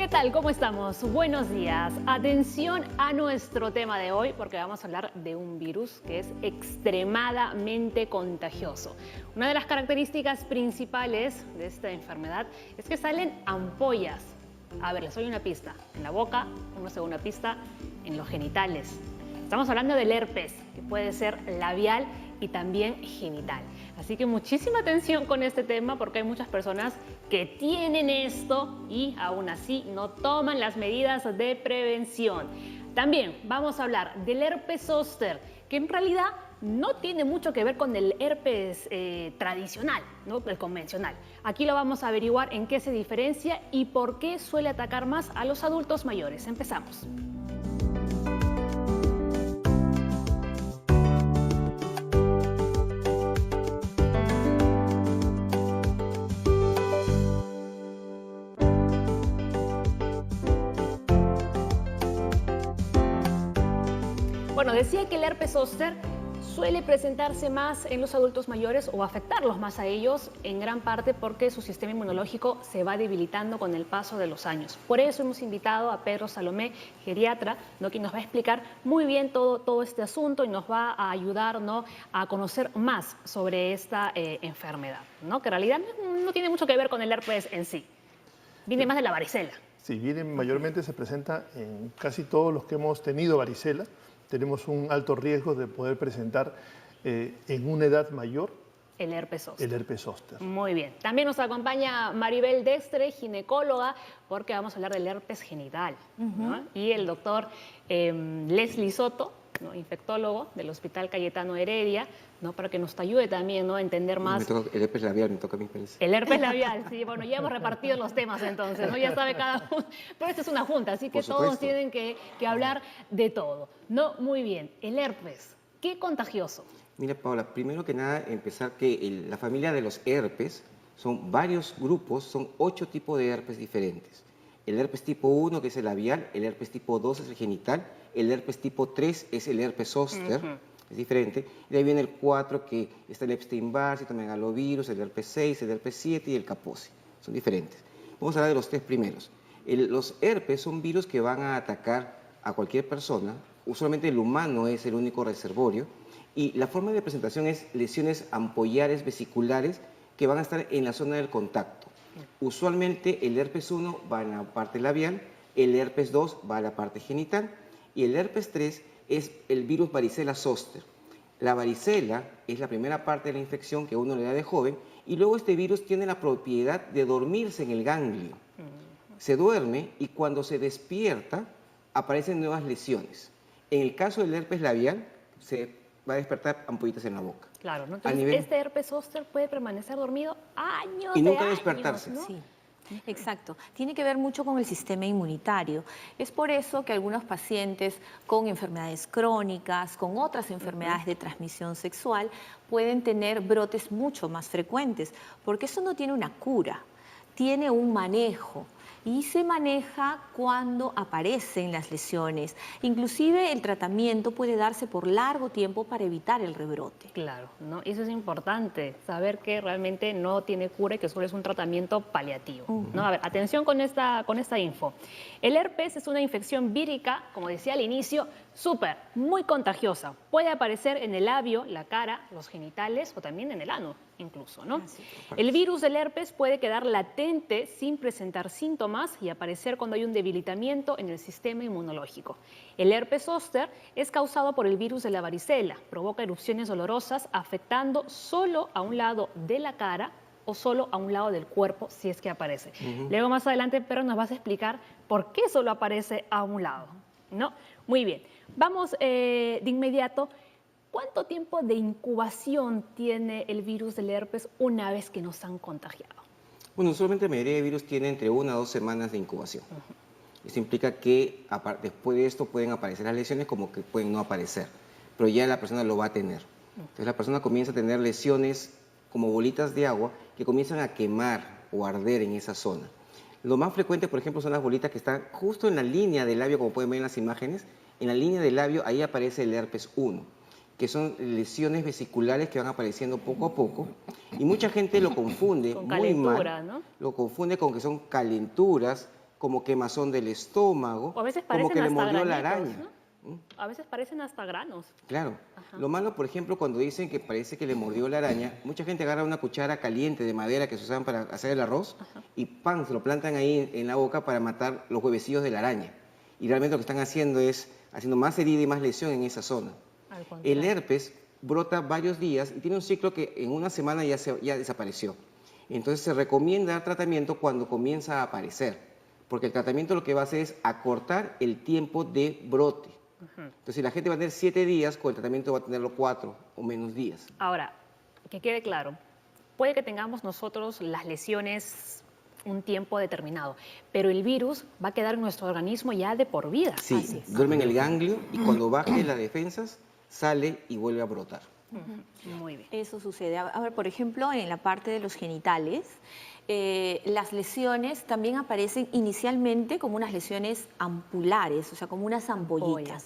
tal? ¿Cómo estamos? Buenos días. Atención a nuestro tema de hoy porque vamos a hablar de un virus que es extremadamente contagioso. Una de las características principales de esta enfermedad es que salen ampollas. A ver, les doy una pista. En la boca, una segunda pista, en los genitales. Estamos hablando del herpes, que puede ser labial y también genital. Así que muchísima atención con este tema porque hay muchas personas que tienen esto y aún así no toman las medidas de prevención. También vamos a hablar del herpes zóster, que en realidad no tiene mucho que ver con el herpes tradicional, ¿no? El convencional. Aquí lo vamos a averiguar en qué se diferencia y por qué suele atacar más a los adultos mayores. Empezamos. Bueno, decía que el herpes zóster suele presentarse más en los adultos mayores o afectarlos más a ellos en gran parte porque su sistema inmunológico se va debilitando con el paso de los años. Por eso hemos invitado a Pedro Salomé, geriatra, ¿no?, quien nos va a explicar muy bien todo este asunto y nos va a ayudar, ¿no?, a conocer más sobre esta enfermedad, ¿no?, que en realidad no tiene mucho que ver con el herpes en sí, viene más de la varicela. Sí, mayormente se presenta en casi todos los que hemos tenido varicela. Tenemos un alto riesgo de poder presentar en una edad mayor el herpes zóster. El herpes zóster. Muy bien. También nos acompaña Maribel Destre, ginecóloga, porque vamos a hablar del herpes genital, ¿no? Y el doctor Leslie Soto, ¿no?, infectólogo del Hospital Cayetano Heredia, ¿no?, para que nos ayude también, ¿no?, a entender más. El herpes labial me toca a mí, parece. El herpes labial, sí, bueno, ya hemos repartido los temas entonces, ¿no? Ya sabe cada uno, pero esta es una junta, así que todos tienen que hablar de todo. No, muy bien, el herpes, ¿qué contagioso? Mira, Paula, primero que nada, empezar que la familia de los herpes son varios grupos, son 8 tipos de herpes diferentes. El herpes tipo 1, que es el labial, el herpes tipo 2 es el genital, el herpes tipo 3 es el herpes zóster, es diferente. Y de ahí viene el 4, que está el Epstein-Barr, citomegalovirus, el herpes 6, el herpes 7 y el Kaposi. Son diferentes. Vamos a hablar de los 3 primeros. Los herpes son virus que van a atacar a cualquier persona. Usualmente el humano es el único reservorio. Y la forma de presentación es lesiones ampollares vesiculares que van a estar en la zona del contacto. Usualmente el herpes 1 va en la parte labial, el herpes 2 va a la parte genital y el herpes 3 es el virus varicela zóster. La varicela es la primera parte de la infección que uno le da de joven y luego este virus tiene la propiedad de dormirse en el ganglio. Se duerme y cuando se despierta aparecen nuevas lesiones. En el caso del herpes labial se va a despertar ampollitas en la boca. Claro, ¿no? Entonces este herpes zóster puede permanecer dormido años y nunca de despertarse, años, ¿no? Sí. Exacto, tiene que ver mucho con el sistema inmunitario. Es por eso que algunos pacientes con enfermedades crónicas, con otras enfermedades de transmisión sexual, pueden tener brotes mucho más frecuentes, porque eso no tiene una cura, tiene un manejo. Y se maneja cuando aparecen las lesiones. Inclusive el tratamiento puede darse por largo tiempo para evitar el rebrote. Claro, ¿no? Eso es importante, saber que realmente no tiene cura y que solo es un tratamiento paliativo, ¿no? A ver, atención con esta info. El herpes es una infección vírica, como decía al inicio, muy contagiosa. Puede aparecer en el labio, la cara, los genitales o también en el ano incluso, ¿no? El virus del herpes puede quedar latente sin presentar síntomas y aparecer cuando hay un debilitamiento en el sistema inmunológico. El herpes zóster es causado por el virus de la varicela, provoca erupciones dolorosas afectando solo a un lado de la cara o solo a un lado del cuerpo si es que aparece. Luego más adelante, Pedro, nos vas a explicar por qué solo aparece a un lado, ¿no? Muy bien, vamos de inmediato. ¿Cuánto tiempo de incubación tiene el virus del herpes una vez que nos han contagiado? Bueno, usualmente la mayoría de virus tiene entre 1 a 2 semanas de incubación. Eso implica que después de esto pueden aparecer las lesiones como que pueden no aparecer, pero ya la persona lo va a tener. Entonces la persona comienza a tener lesiones como bolitas de agua que comienzan a quemar o arder en esa zona. Lo más frecuente, por ejemplo, son las bolitas que están justo en la línea del labio, como pueden ver en las imágenes. En la línea del labio, ahí aparece el herpes 1, que son lesiones vesiculares que van apareciendo poco a poco. Y mucha gente lo confunde con muy calentura, mal, ¿no? lo confunde con que son calenturas como quemazón del estómago, O a veces como parecen que le hasta mordió la granitos, araña. ¿no? A veces parecen hasta granos. Claro. Lo malo, por ejemplo, cuando dicen que parece que le mordió la araña, mucha gente agarra una cuchara caliente de madera que se usaban para hacer el arroz y ¡pam! Se lo plantan ahí en la boca para matar los huevecillos de la araña. Y realmente lo que están haciendo es haciendo más herida y más lesión en esa zona. Al contrario. El herpes brota varios días y tiene un ciclo que en una semana ya desapareció. Entonces se recomienda dar tratamiento cuando comienza a aparecer, porque el tratamiento lo que va a hacer es acortar el tiempo de brote. Entonces, si la gente va a tener 7 días, con el tratamiento va a tenerlo 4 o menos días. Ahora, que quede claro, puede que tengamos nosotros las lesiones un tiempo determinado, pero el virus va a quedar en nuestro organismo ya de por vida. Sí, duerme en el ganglio y cuando baje las defensas, sale y vuelve a brotar. Muy bien. Eso sucede. A ver, por ejemplo, en la parte de los genitales, las lesiones también aparecen inicialmente como unas lesiones ampulares, o sea, como unas ampollitas.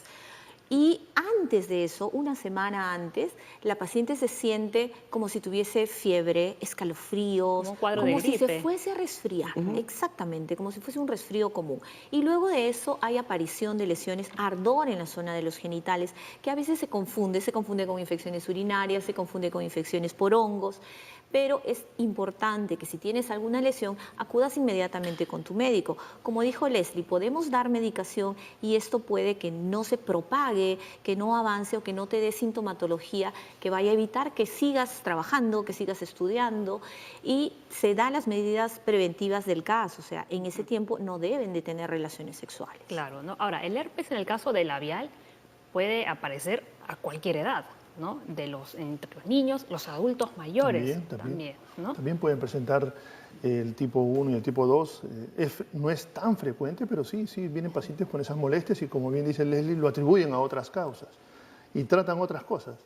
Y antes de eso, una semana antes, la paciente se siente como si tuviese fiebre, escalofríos, Como un cuadro de si gripe. se fuese a resfriar, exactamente, como si fuese un resfrío común. Y luego de eso hay aparición de lesiones, ardor en la zona de los genitales, que a veces se confunde con infecciones urinarias, se confunde con infecciones por hongos. Pero es importante que si tienes alguna lesión, acudas inmediatamente con tu médico. Como dijo Leslie, podemos dar medicación y esto puede que no se propague, que no avance o que no te dé sintomatología, que vaya a evitar que sigas trabajando, que sigas estudiando y se dan las medidas preventivas del caso. O sea, en ese tiempo no deben de tener relaciones sexuales. Claro, ¿no? Ahora, el herpes en el caso del labial puede aparecer a cualquier edad, ¿no? Entre los niños, los adultos mayores también, ¿no? También pueden presentar el tipo 1 y el tipo 2. No es tan frecuente, pero sí vienen pacientes con esas molestias y, como bien dice Leslie, lo atribuyen a otras causas y tratan otras cosas,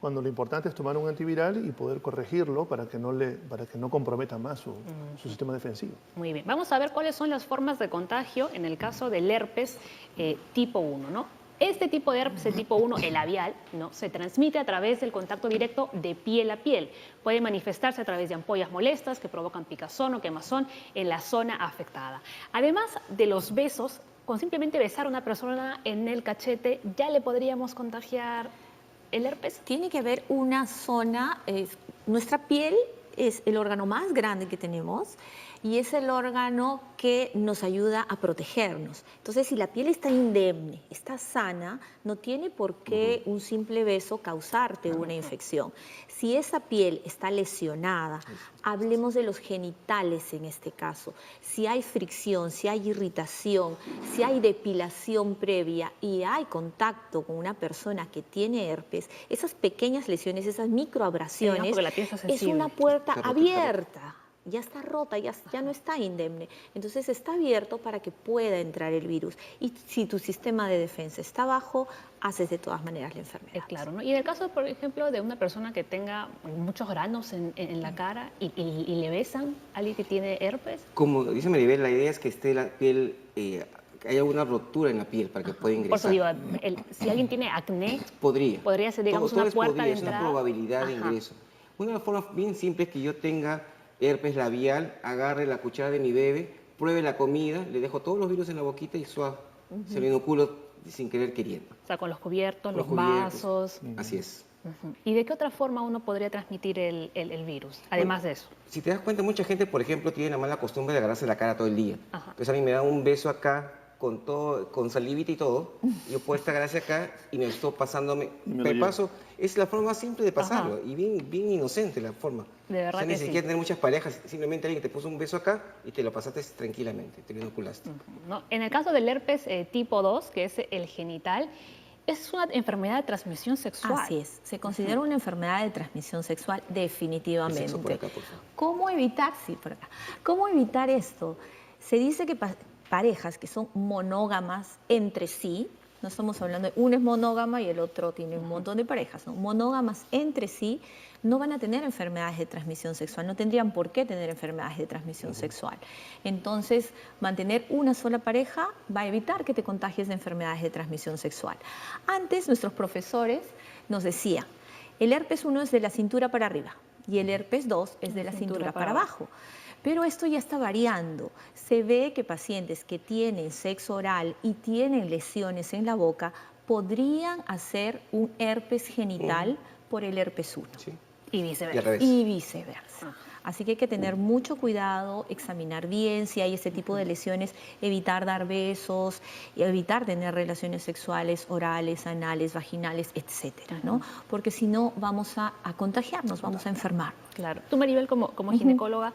cuando lo importante es tomar un antiviral y poder corregirlo para que no comprometa más su sistema defensivo. Muy bien. Vamos a ver cuáles son las formas de contagio en el caso del herpes tipo 1, ¿no? Este tipo de herpes, el tipo 1, el labial, ¿no? Se transmite a través del contacto directo de piel a piel. Puede manifestarse a través de ampollas molestas que provocan picazón o quemazón en la zona afectada. Además de los besos, con simplemente besar a una persona en el cachete, ¿ya le podríamos contagiar el herpes? Tiene que haber una zona, nuestra piel es el órgano más grande que tenemos y es el órgano que nos ayuda a protegernos. Entonces, si la piel está indemne, está sana, no tiene por qué un simple beso causarte una infección. Si esa piel está lesionada, hablemos de los genitales en este caso. Si hay fricción, si hay irritación, si hay depilación previa y hay contacto con una persona que tiene herpes, esas pequeñas lesiones, esas microabrasiones, porque la piel está es sensible. una puerta abierta. Ya está rota, ya no está indemne. Entonces está abierto para que pueda entrar el virus. Y si tu sistema de defensa está bajo, haces de todas maneras la enfermedad. Claro, ¿no? Y en el caso, por ejemplo, de una persona que tenga muchos granos en la cara y le besan a alguien que tiene herpes. Como dice Maribel, la idea es que esté la piel, que haya una rotura en la piel para que pueda ingresar. Por eso digo, si alguien tiene acné, podría ser, digamos, Todo una es puerta de es entrada. una probabilidad de ingreso. Una de las formas bien simples es que yo tenga herpes labial, agarre la cuchara de mi bebé, pruebe la comida, le dejo todos los virus en la boquita y suave, se lo inoculo sin querer queriendo. O sea, con los cubiertos, los vasos. Así es. ¿Y de qué otra forma uno podría transmitir el virus, además de eso? Si te das cuenta, mucha gente, por ejemplo, tiene la mala costumbre de agarrarse la cara todo el día. Ajá. Entonces a mí me da un beso acá, con salivita y todo, yo puedo estar gracias acá y me estoy pasándome. Paso, es la forma más simple de pasarlo y bien inocente la forma. De verdad, o sea, ni que siquiera sí. tener muchas parejas, simplemente alguien te puso un beso acá y te lo pasaste tranquilamente, te lo inoculaste. ¿No? En el caso del herpes tipo 2, que es el genital, es una enfermedad de transmisión sexual. Así es, se considera una enfermedad de transmisión sexual definitivamente. El sexo por acá, por favor. ¿Cómo evitar? Sí, por acá. ¿Cómo evitar esto? Se dice que parejas que son monógamas entre sí, no estamos hablando de uno es monógama y el otro tiene un montón de parejas, ¿no? Monógamas entre sí no van a tener enfermedades de transmisión sexual, no tendrían por qué tener enfermedades de transmisión sexual. Entonces, mantener una sola pareja va a evitar que te contagies de enfermedades de transmisión sexual. Antes, nuestros profesores nos decían, el herpes 1 es de la cintura para arriba y el herpes 2 es de la cintura para abajo. Pero esto ya está variando. Se ve que pacientes que tienen sexo oral y tienen lesiones en la boca podrían hacer un herpes genital por el herpes 1. Sí. Y Y al viceversa. revés. Y viceversa. Así que hay que tener mucho cuidado, examinar bien si hay este tipo de lesiones, evitar dar besos, y evitar tener relaciones sexuales orales, anales, vaginales, etcétera, ¿no? Porque si no vamos a contagiarnos, vamos a enfermar. Claro. Tú, Maribel, como ginecóloga,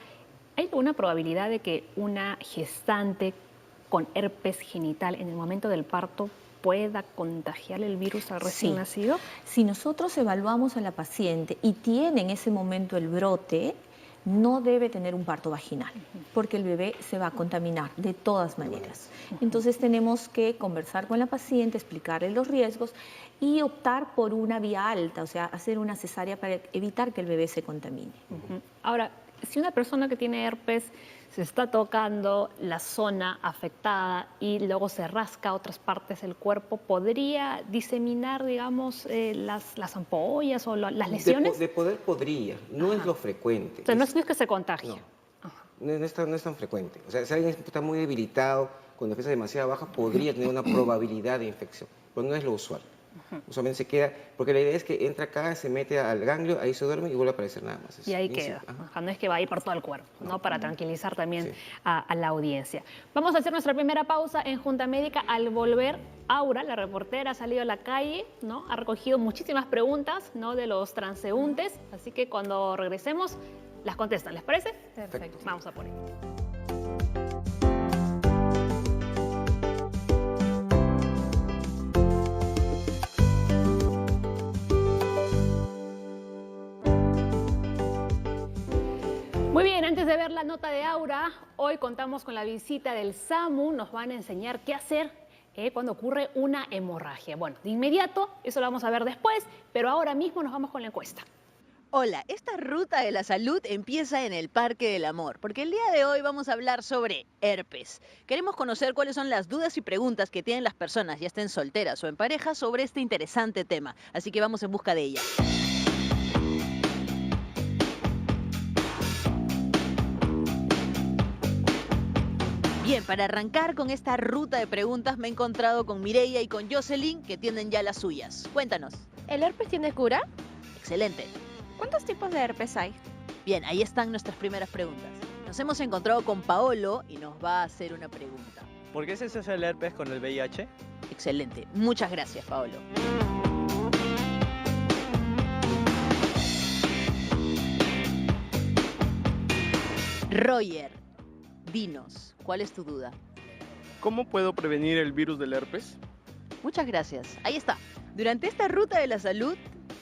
¿hay alguna probabilidad de que una gestante con herpes genital en el momento del parto pueda contagiarle el virus al recién Sí. nacido? Si nosotros evaluamos a la paciente y tiene en ese momento el brote, no debe tener un parto vaginal, porque el bebé se va a contaminar de todas maneras. Entonces tenemos que conversar con la paciente, explicarle los riesgos y optar por una vía alta, o sea, hacer una cesárea para evitar que el bebé se contamine. Ujú. Ahora, si una persona que tiene herpes se está tocando la zona afectada y luego se rasca otras partes del cuerpo, ¿podría diseminar, digamos, las ampollas o las lesiones? De poder podría, no es lo frecuente. O sea, no es que se contagie. No es tan frecuente. O sea, si alguien está muy debilitado, con defensa demasiado baja, podría tener una probabilidad de infección, pero no es lo usual. Usualmente se queda, porque la idea es que entra acá, se mete al ganglio, ahí se duerme y vuelve a aparecer nada más. Y ahí bien queda. simple. Ajá. Ajá, no es que va a ir por todo el cuerpo, ¿no? Para tranquilizar también Sí. a la audiencia. Vamos a hacer nuestra primera pausa en Junta Médica. Al volver, Aura, la reportera, ha salido a la calle, ¿no? Ha recogido muchísimas preguntas, ¿no? De los transeúntes. Así que cuando regresemos, las contestan. ¿Les parece? Perfecto. Vamos a por ello. Muy bien, antes de ver la nota de Aura, hoy contamos con la visita del SAMU. Nos van a enseñar qué hacer cuando ocurre una hemorragia. Bueno, de inmediato, eso lo vamos a ver después, pero ahora mismo nos vamos con la encuesta. Hola, esta ruta de la salud empieza en el Parque del Amor, porque el día de hoy vamos a hablar sobre herpes. Queremos conocer cuáles son las dudas y preguntas que tienen las personas, ya estén solteras o en pareja, sobre este interesante tema. Así que vamos en busca de ella. Bien, para arrancar con esta ruta de preguntas me he encontrado con Mireia y con Jocelyn, que tienen ya las suyas. Cuéntanos. ¿El herpes tiene cura? Excelente. ¿Cuántos tipos de herpes hay? Bien, ahí están nuestras primeras preguntas. Nos hemos encontrado con Paolo y nos va a hacer una pregunta. ¿Por qué se asocia el herpes con el VIH? Excelente. Muchas gracias, Paolo. Roger, dinos, ¿cuál es tu duda? ¿Cómo puedo prevenir el virus del herpes? Muchas gracias. Ahí está. Durante esta ruta de la salud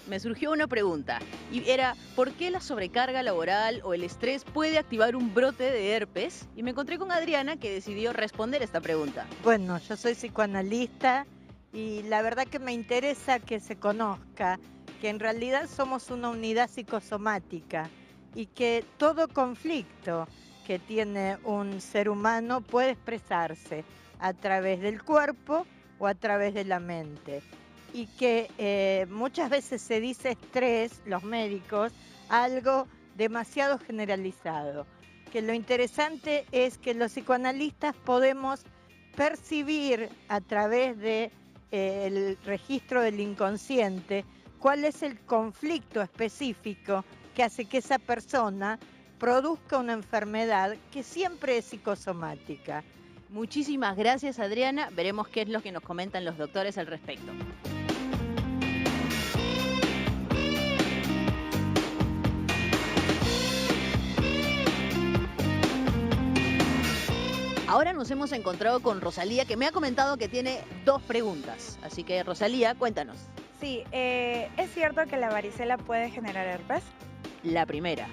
me surgió una pregunta y era ¿por qué la sobrecarga laboral o el estrés puede activar un brote de herpes? Y me encontré con Adriana que decidió responder esta pregunta. Bueno, yo soy psicoanalista y la verdad que me interesa que se conozca que en realidad somos una unidad psicosomática y que todo conflicto que tiene un ser humano puede expresarse a través del cuerpo o a través de la mente. Y que muchas veces se dice estrés, los médicos, algo demasiado generalizado. Que lo interesante es que los psicoanalistas podemos percibir a través de el registro del inconsciente cuál es el conflicto específico que hace que esa persona produzca una enfermedad que siempre es psicosomática. Muchísimas gracias, Adriana. Veremos qué es lo que nos comentan los doctores al respecto. Ahora nos hemos encontrado con Rosalía, que me ha comentado que tiene 2 preguntas. Así que, Rosalía, cuéntanos. Sí, ¿es cierto que la varicela puede generar herpes? La primera.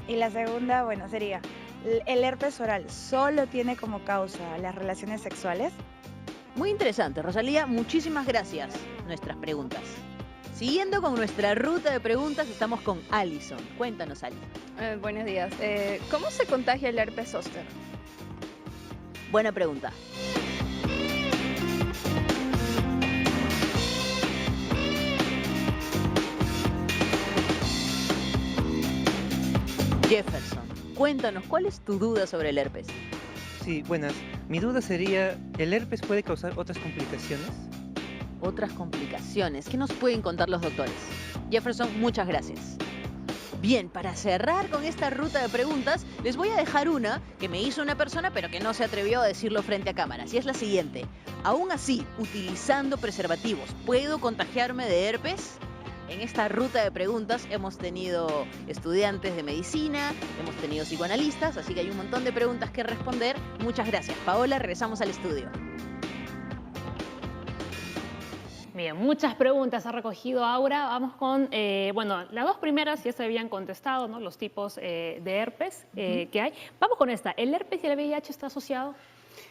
Y la segunda, bueno, sería, ¿el herpes oral solo tiene como causa las relaciones sexuales? Muy interesante, Rosalía. Muchísimas gracias. Nuestras preguntas. Siguiendo con nuestra ruta de preguntas, estamos con Alison. Cuéntanos, Ali. Buenos días. ¿Cómo se contagia el herpes zóster? Buena pregunta. Jefferson. Cuéntanos, ¿cuál es tu duda sobre el herpes? Sí, buenas. Mi duda sería, ¿el herpes puede causar otras complicaciones? Otras complicaciones. ¿Qué nos pueden contar los doctores? Jefferson, muchas gracias. Bien, para cerrar con esta ruta de preguntas, les voy a dejar una que me hizo una persona, pero que no se atrevió a decirlo frente a cámaras. Y es la siguiente. Aún así, utilizando preservativos, ¿puedo contagiarme de herpes? En esta ruta de preguntas hemos tenido estudiantes de medicina, hemos tenido psicoanalistas, así que hay un montón de preguntas que responder. Muchas gracias. Paola, regresamos al estudio. Bien, muchas preguntas ha recogido Aura. Vamos con, bueno, las dos primeras ya se habían contestado, ¿no? Los tipos de herpes que hay. Vamos con esta. ¿El herpes y el VIH está asociado?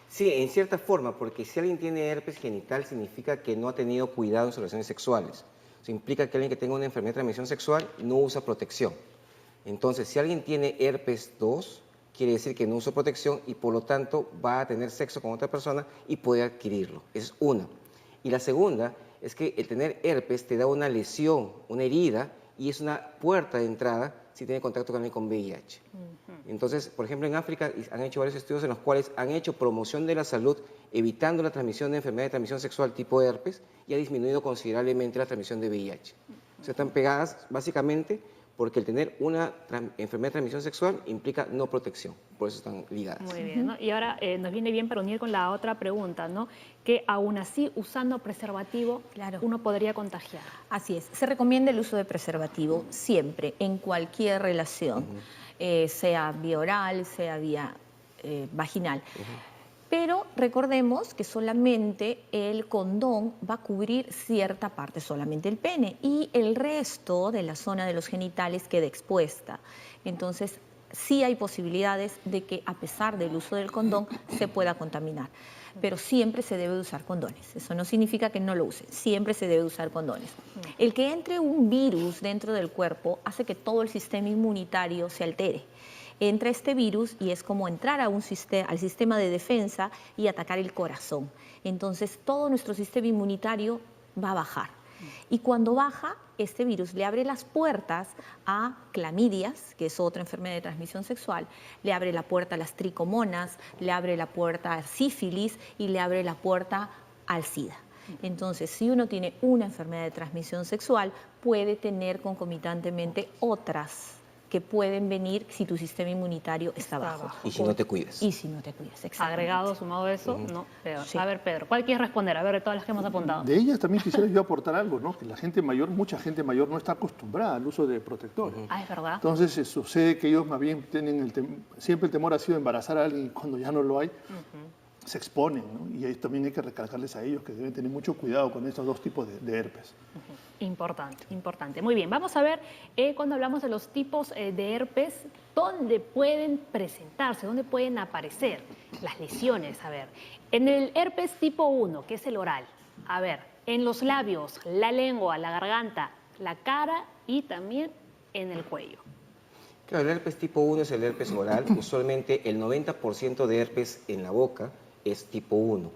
Sí, en cierta forma, porque si alguien tiene herpes genital significa que no ha tenido cuidado en sus relaciones sexuales. Eso implica que alguien que tenga una enfermedad de transmisión sexual no usa protección. Entonces, si alguien tiene herpes 2, quiere decir que no usa protección y por lo tanto va a tener sexo con otra persona y puede adquirirlo. Esa es una. Y la segunda es que el tener herpes te da una lesión, una herida, y es una puerta de entrada si tiene contacto con alguien con VIH. Entonces, por ejemplo, en África han hecho varios estudios en los cuales han hecho promoción de la salud, evitando la transmisión de enfermedades de transmisión sexual tipo herpes, y ha disminuido considerablemente la transmisión de VIH. O sea, están pegadas básicamente porque el tener una enfermedad de transmisión sexual implica no protección, por eso están ligadas. Muy bien, ¿no? Y ahora nos viene bien para unir con la otra pregunta, ¿no? Que aún así, usando preservativo, uno podría contagiar. Así es, se recomienda el uso de preservativo siempre, en cualquier relación, sea vía oral, sea vía vaginal. Pero recordemos que solamente el condón va a cubrir cierta parte, solamente el pene, y el resto de la zona de los genitales queda expuesta. Entonces, sí hay posibilidades de que a pesar del uso del condón se pueda contaminar. Pero siempre se debe usar condones. Eso no significa que no lo usen, siempre se debe usar condones. El que entre un virus dentro del cuerpo hace que todo el sistema inmunitario se altere. Entra este virus y es como entrar a al sistema de defensa y atacar el corazón. Entonces todo nuestro sistema inmunitario va a bajar. Y cuando baja, este virus le abre las puertas a clamidias, que es otra enfermedad de transmisión sexual, le abre la puerta a las tricomonas, le abre la puerta a sífilis y le abre la puerta al SIDA. Entonces, si uno tiene una enfermedad de transmisión sexual, puede tener concomitantemente otras que pueden venir si tu sistema inmunitario está bajo. Y si no te cuidas. Y si no te cuidas, exactamente. Agregado, sumado eso, no, peor. Sí. A ver, Pedro, ¿cuál quieres responder? A ver, de todas las que hemos apuntado. De ellas también quisiera yo aportar algo, ¿no? Que la gente mayor, mucha gente mayor no está acostumbrada al uso de protectores. Ah, es verdad. Entonces sucede que ellos más bien tienen siempre el temor ha sido embarazar a alguien y cuando ya no lo hay, se exponen, ¿no? Y ahí también hay que recalcarles a ellos que deben tener mucho cuidado con estos dos tipos de herpes. Importante, importante. Muy bien, vamos a ver cuando hablamos de los tipos de herpes, ¿dónde pueden presentarse? ¿Dónde pueden aparecer las lesiones? A ver, en el herpes tipo 1, que es el oral, a ver, en los labios, la lengua, la garganta, la cara y también en el cuello. Claro, el herpes tipo 1 es el herpes oral. Usualmente el 90% de herpes en la boca es tipo 1.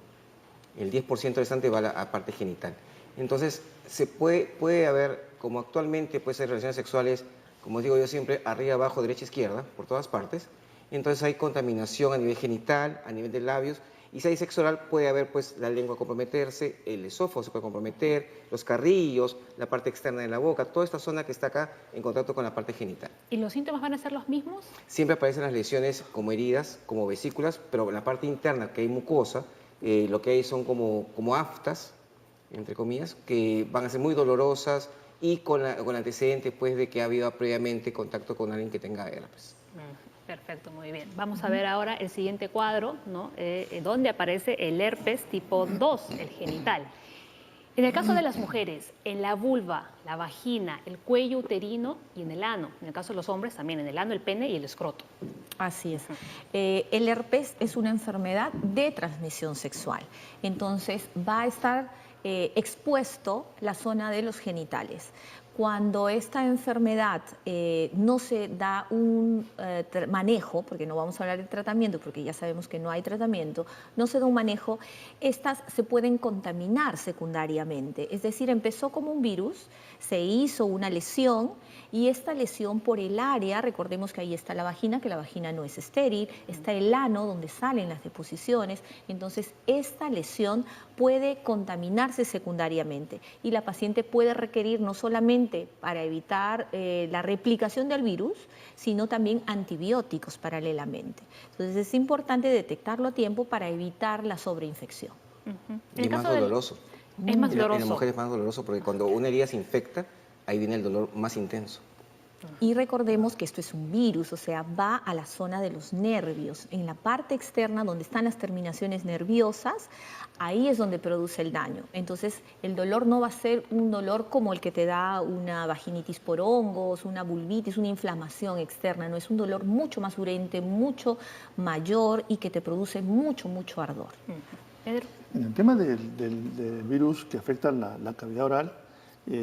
El 10% restante va a la parte genital. Entonces, se puede haber, como actualmente puede ser relaciones sexuales, como digo yo siempre, arriba, abajo, derecha, izquierda, por todas partes. Entonces hay contaminación a nivel genital, a nivel de labios. Y si hay sexo oral, puede haber pues la lengua comprometerse, el esófago se puede comprometer, los carrillos, la parte externa de la boca, toda esta zona que está acá en contacto con la parte genital. ¿Y los síntomas van a ser los mismos? Siempre aparecen las lesiones como heridas, como vesículas, pero en la parte interna, que hay mucosa, lo que hay son como aftas, entre comillas, que van a ser muy dolorosas y con antecedentes pues, de que ha habido previamente contacto con alguien que tenga herpes. Perfecto, muy bien. Vamos a ver ahora el siguiente cuadro, ¿no? Donde aparece el herpes tipo 2, el genital. En el caso de las mujeres, en la vulva, la vagina, el cuello uterino y en el ano. En el caso de los hombres, también en el ano, el pene y el escroto. Así es. El herpes es una enfermedad de transmisión sexual. Entonces, va a estar expuesto la zona de los genitales. cuando esta enfermedad no se da un manejo, porque no vamos a hablar de tratamiento, porque ya sabemos que no hay tratamiento, no se da un manejo, estas se pueden contaminar secundariamente. Es decir, empezó como un virus, se hizo una lesión y esta lesión por el área, recordemos que ahí está la vagina, que la vagina no es estéril, está el ano donde salen las deposiciones, entonces esta lesión puede contaminarse secundariamente y la paciente puede requerir no solamente para evitar la replicación del virus, sino también antibióticos paralelamente. Entonces es importante detectarlo a tiempo para evitar la sobreinfección. Y es más doloroso. Es más En doloroso. la mujer es más doloroso porque cuando una herida se infecta, ahí viene el dolor más intenso. Y recordemos que esto es un virus, o sea, va a la zona de los nervios. En la parte externa, donde están las terminaciones nerviosas, ahí es donde produce el daño. Entonces, el dolor no va a ser un dolor como el que te da una vaginitis por hongos, una vulvitis, una inflamación externa. No, es un dolor mucho más urente, mucho mayor y que te produce mucho, mucho ardor. Pedro. En el tema del virus que afecta la cavidad oral,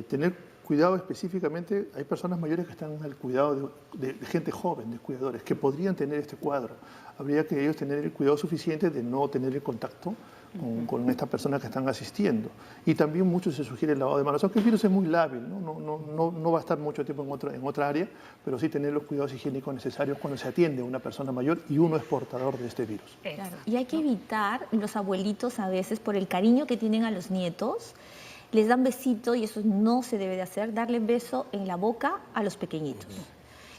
tener cuidado específicamente, hay personas mayores que están al cuidado de gente joven, de cuidadores, que podrían tener este cuadro. Habría que ellos tener el cuidado suficiente de no tener el contacto con estas personas que están asistiendo. Y también mucho se sugiere el lavado de manos, aunque el virus es muy lábil, no va a estar mucho tiempo en otra área, pero sí tener los cuidados higiénicos necesarios cuando se atiende a una persona mayor y uno es portador de este virus. Claro. Y hay que evitar, los abuelitos a veces, por el cariño que tienen a los nietos, les dan besito, y eso no se debe de hacer, darle beso en la boca a los pequeñitos.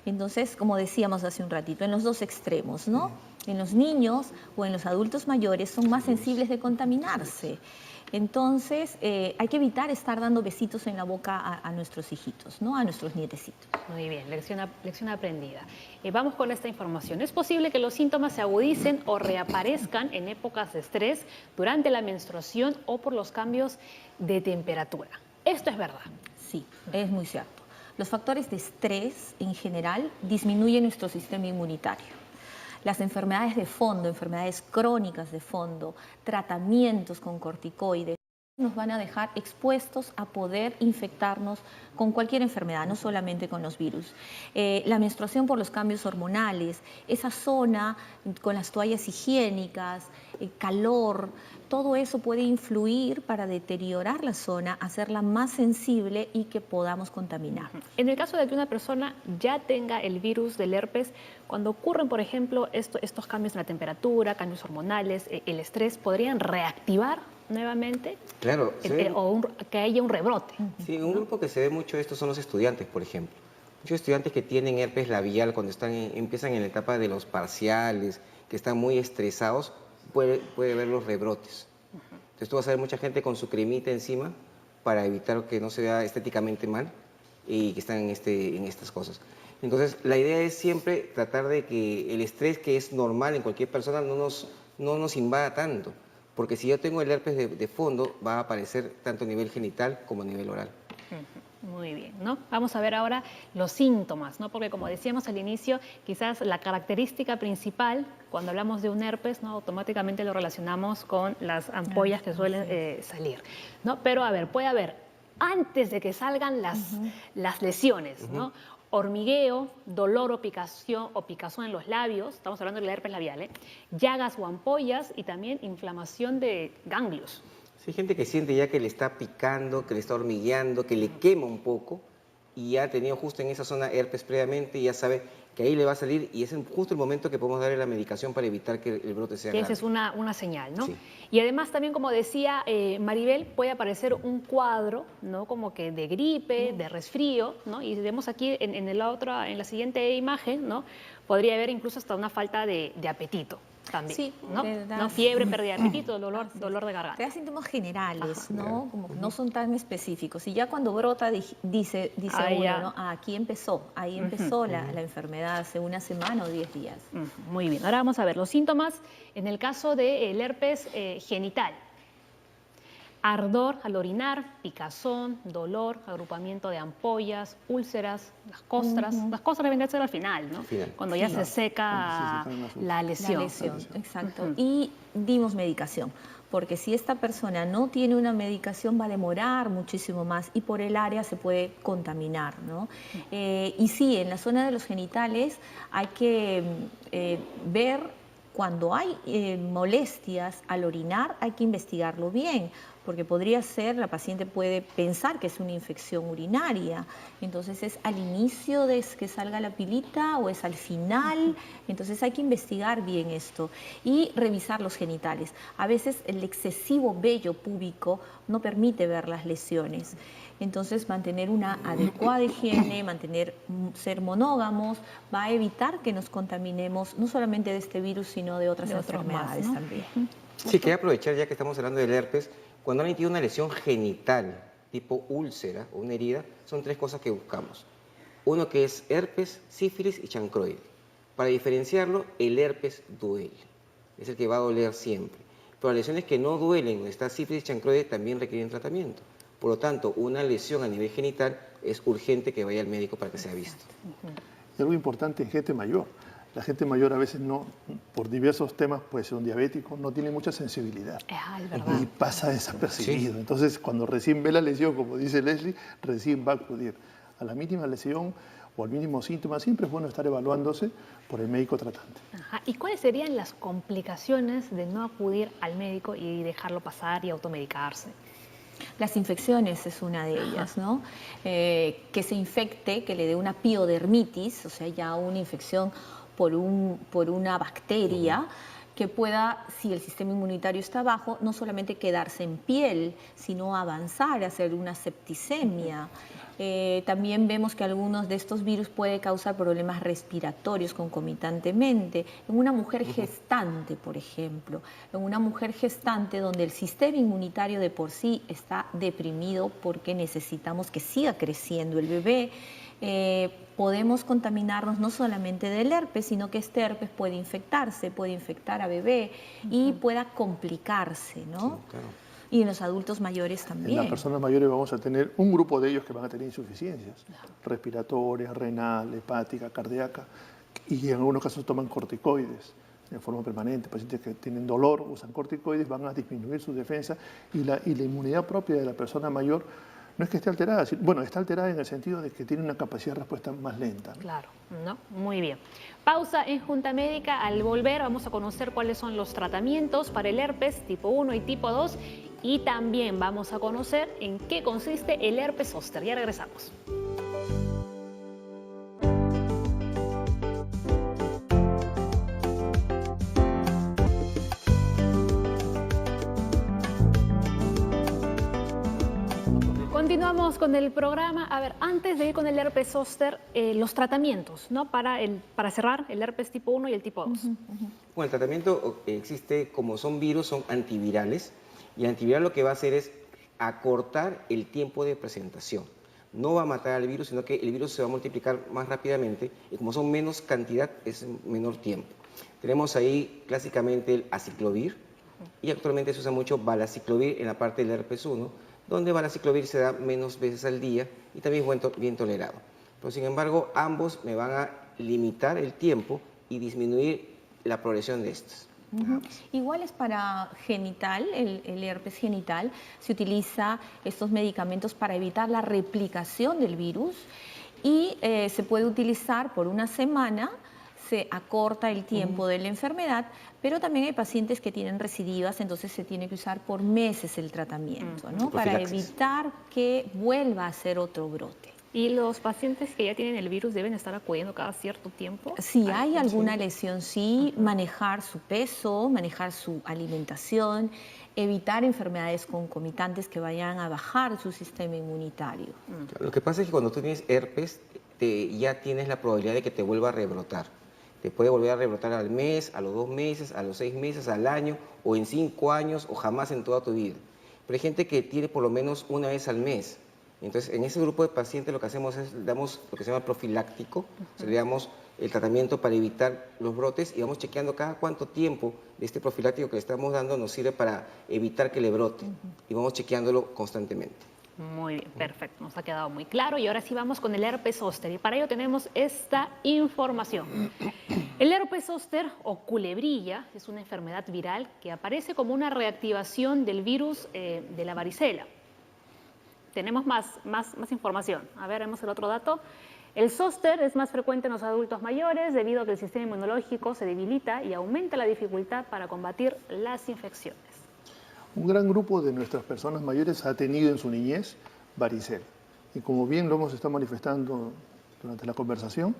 Entonces, como decíamos hace un ratito, en los dos extremos, ¿no? En los niños o en los adultos mayores son más sensibles de contaminarse. Entonces, hay que evitar estar dando besitos en la boca a nuestros hijitos, ¿no? A nuestros nietecitos. Muy bien, lección aprendida. Vamos con esta información. Es posible que los síntomas se agudicen o reaparezcan en épocas de estrés, durante la menstruación o por los cambios de temperatura. ¿Esto es verdad? Sí, es muy cierto. Los factores de estrés en general disminuyen nuestro sistema inmunitario. Las enfermedades de fondo, enfermedades crónicas de fondo, tratamientos con corticoides, nos van a dejar expuestos a poder infectarnos con cualquier enfermedad, no solamente con los virus. La menstruación por los cambios hormonales, esa zona con las toallas higiénicas, calor, todo eso puede influir para deteriorar la zona, hacerla más sensible y que podamos contaminar. En el caso de que una persona ya tenga el virus del herpes, cuando ocurren, por ejemplo, estos cambios en la temperatura, cambios hormonales, el estrés, ¿podrían reactivar nuevamente? Claro. Que haya un rebrote. Sí, un grupo que se ve mucho esto son los estudiantes, por ejemplo. Muchos estudiantes que tienen herpes labial cuando empiezan en la etapa de los parciales, que están muy estresados, puede ver los rebrotes. Entonces tú vas a ver mucha gente con su cremita encima para evitar que no se vea estéticamente mal y que están en estas cosas. Entonces la idea es siempre tratar de que el estrés, que es normal en cualquier persona, no nos invada tanto. Porque si yo tengo el herpes de fondo, va a aparecer tanto a nivel genital como a nivel oral. Muy bien, ¿no? Vamos a ver ahora los síntomas, ¿no? Porque como decíamos al inicio, quizás la característica principal, cuando hablamos de un herpes, ¿no? Automáticamente lo relacionamos con las ampollas que suelen salir, ¿no? Pero a ver, puede haber, antes de que salgan las lesiones, ¿no? Hormigueo, dolor o picazón en los labios, estamos hablando del herpes labial, llagas o ampollas y también inflamación de ganglios. Sí, hay gente que siente ya que le está picando, que le está hormigueando, que le quema un poco y ya ha tenido justo en esa zona herpes previamente y ya sabe que ahí le va a salir y es justo el momento que podemos darle la medicación para evitar que el brote sea grave. Esa es una señal, ¿no? Sí. Y además también, como decía Maribel, puede aparecer un cuadro, ¿no? Como que de gripe, de resfrío, ¿no? Y vemos aquí en la siguiente imagen, ¿no? Podría haber incluso hasta una falta de apetito también, Sí, ¿no? ¿verdad? ¿No? Fiebre, pérdida de apetito, dolor de garganta. Te da síntomas generales, Ajá. ¿no? Como que no son tan específicos. Y ya cuando brota, dice Ahí uno, ya. ¿no? Ah, aquí empezó, ahí empezó la enfermedad hace una semana o 10 días. Muy bien, ahora vamos a ver los síntomas en el caso del herpes genital. ardor al orinar, picazón, dolor, agrupamiento de ampollas, úlceras, las costras. Las costras deben de ser al final, ¿no? Final. Cuando ya Sí. se seca la lesión. La lesión, exacto. Y dimos medicación, porque si esta persona no tiene una medicación va a demorar muchísimo más y por el área se puede contaminar, ¿no? Y sí, en la zona de los genitales hay que ver cuando hay molestias al orinar, hay que investigarlo bien, porque podría ser, la paciente puede pensar que es una infección urinaria. Entonces, ¿es al inicio de que salga la pilita o es al final? Entonces hay que investigar bien esto y revisar los genitales. A veces el excesivo vello púbico no permite ver las lesiones. Entonces, mantener una adecuada higiene, ser monógamos, va a evitar que nos contaminemos no solamente de este virus, sino de otras enfermedades más, ¿no? también. Sí, quería aprovechar ya que estamos hablando del herpes. Cuando alguien tiene una lesión genital, tipo úlcera o una herida, son 3 cosas que buscamos. Uno que es herpes, sífilis y chancroide. Para diferenciarlo, el herpes duele. Es el que va a doler siempre. Pero las lesiones que no duelen, donde está sífilis y chancroide, también requieren tratamiento. Por lo tanto, una lesión a nivel genital es urgente que vaya al médico para que sea visto. Y algo importante en gente mayor. La gente mayor a veces no, por diversos temas, puede ser un diabético, no tiene mucha sensibilidad. Es verdad. Y pasa desapercibido. Sí. Entonces, cuando recién ve la lesión, como dice Leslie, recién va a acudir. A la mínima lesión o al mínimo síntoma, siempre es bueno estar evaluándose por el médico tratante. Ajá. ¿Y cuáles serían las complicaciones de no acudir al médico y dejarlo pasar y automedicarse? Las infecciones es una de ellas, ¿no? Que se infecte, que le dé una piodermitis, o sea, ya una infección por una bacteria, que pueda, si el sistema inmunitario está bajo, no solamente quedarse en piel, sino avanzar, hacer una septicemia. También vemos que algunos de estos virus pueden causar problemas respiratorios concomitantemente. En una mujer gestante, por ejemplo, en una mujer gestante donde el sistema inmunitario de por sí está deprimido porque necesitamos que siga creciendo el bebé, podemos contaminarnos no solamente del herpes, sino que este herpes puede infectarse, puede infectar a bebé y pueda complicarse, ¿no? Sí, claro. Y en los adultos mayores En también. las personas mayores vamos a tener un grupo de ellos que van a tener insuficiencias respiratorias, renal, hepática, cardíaca, y en algunos casos toman corticoides en forma permanente. Pacientes que tienen dolor, usan corticoides, van a disminuir su defensa y la inmunidad propia de la persona mayor no es que esté alterada, bueno, está alterada en el sentido de que tiene una capacidad de respuesta más lenta, ¿no? Claro, ¿no? Muy bien. Pausa en Junta Médica. Al volver vamos a conocer cuáles son los tratamientos para el herpes tipo 1 y tipo 2 y también vamos a conocer en qué consiste el herpes zóster. Ya regresamos. Continuamos con el programa. A ver, antes de ir con el herpes zóster, los tratamientos, ¿no? Para cerrar, el herpes tipo 1 y el tipo 2. Bueno, el tratamiento existe, como son virus, son antivirales, y el antiviral lo que va a hacer es acortar el tiempo de presentación. No va a matar al virus, sino que el virus se va a multiplicar más rápidamente, y como son menos cantidad, es menor tiempo. Tenemos ahí clásicamente el aciclovir, y actualmente se usa mucho valaciclovir en la parte del herpes 1, donde valaciclovir se da menos veces al día y también es bien tolerado. Pero sin embargo, ambos me van a limitar el tiempo y disminuir la progresión de estos. Igual es para genital, el herpes genital, se utiliza estos medicamentos para evitar la replicación del virus y se puede utilizar por una semana, se acorta el tiempo de la enfermedad, pero también hay pacientes que tienen recidivas, entonces se tiene que usar por meses el tratamiento, ¿no? Para evitar que vuelva a ser otro brote. ¿Y los pacientes que ya tienen el virus deben estar acudiendo cada cierto tiempo? Si hay alguna lesión, sí, manejar su peso, manejar su alimentación, evitar enfermedades concomitantes que vayan a bajar su sistema inmunitario. Lo que pasa es que cuando tú tienes herpes, ya tienes la probabilidad de que te vuelva a rebrotar. Te puede volver a rebrotar al mes, a los 2 meses, a los 6 meses, al año, o en 5 años, o jamás en toda tu vida. Pero hay gente que tiene por lo menos una vez al mes. Entonces, en ese grupo de pacientes lo que hacemos es damos lo que se llama profiláctico, o sea, le damos el tratamiento para evitar los brotes y vamos chequeando cada cuánto tiempo de este profiláctico que le estamos dando nos sirve para evitar que le brote y vamos chequeándolo constantemente. Muy bien, perfecto, nos ha quedado muy claro y ahora sí vamos con el herpes zóster y para ello tenemos esta información. El herpes zóster o culebrilla es una enfermedad viral que aparece como una reactivación del virus de la varicela. Tenemos más información. A ver, vemos el otro dato. El zóster es más frecuente en los adultos mayores debido a que el sistema inmunológico se debilita y aumenta la dificultad para combatir las infecciones. Un gran grupo de nuestras personas mayores ha tenido en su niñez varicela. Y como bien lo hemos estado manifestando durante la conversación,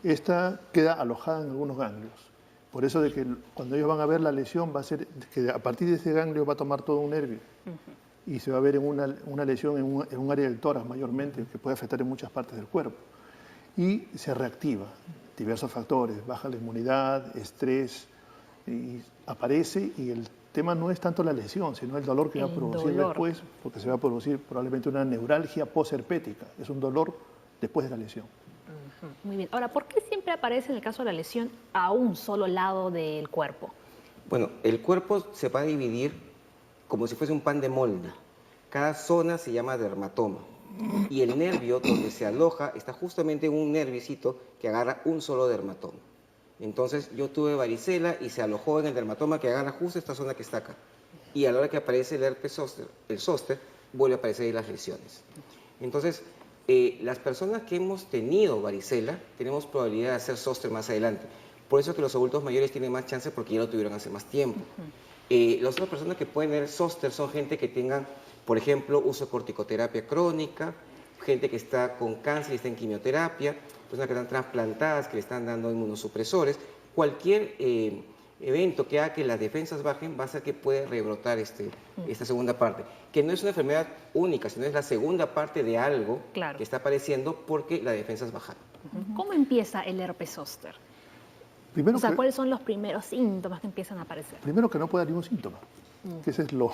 esta queda alojada en algunos ganglios. Por eso de que cuando ellos van a ver la lesión va a ser que a partir de ese ganglio va a tomar todo un nervio. Y se va a ver en una lesión en un área del tórax mayormente, que puede afectar en muchas partes del cuerpo. Y se reactiva. Diversos factores, baja la inmunidad, estrés, y aparece y el tema no es tanto la lesión, sino el dolor que va a producir después, porque se va a producir probablemente una neuralgia posherpética. Es un dolor después de la lesión. Muy bien. Ahora, ¿por qué siempre aparece en el caso de la lesión a un solo lado del cuerpo? Bueno, el cuerpo se va a dividir como si fuese un pan de molde. Cada zona se llama dermatoma. Y el nervio donde se aloja está justamente en un nerviecito que agarra un solo dermatoma. Entonces yo tuve varicela y se alojó en el dermatoma que agarra justo esta zona que está acá. Y a la hora que aparece el herpes zóster, el zóster, vuelve a aparecer ahí las lesiones. Entonces, las personas que hemos tenido varicela, tenemos probabilidad de hacer zóster más adelante. Por eso que los adultos mayores tienen más chance porque ya lo tuvieron hace más tiempo. Las otras personas que pueden tener zóster son gente que tengan, por ejemplo, uso de corticoterapia crónica, gente que está con cáncer y está en quimioterapia, personas que están trasplantadas, que le están dando inmunosupresores. Cualquier evento que haga que las defensas bajen va a hacer que pueda rebrotar esta segunda parte, que no es una enfermedad única, sino es la segunda parte de algo que está apareciendo porque las defensas bajaron. ¿Cómo empieza el herpes zóster? Primero ¿cuáles son los primeros síntomas que empiezan a aparecer? Primero que no puede dar ningún síntoma. Que ese es lo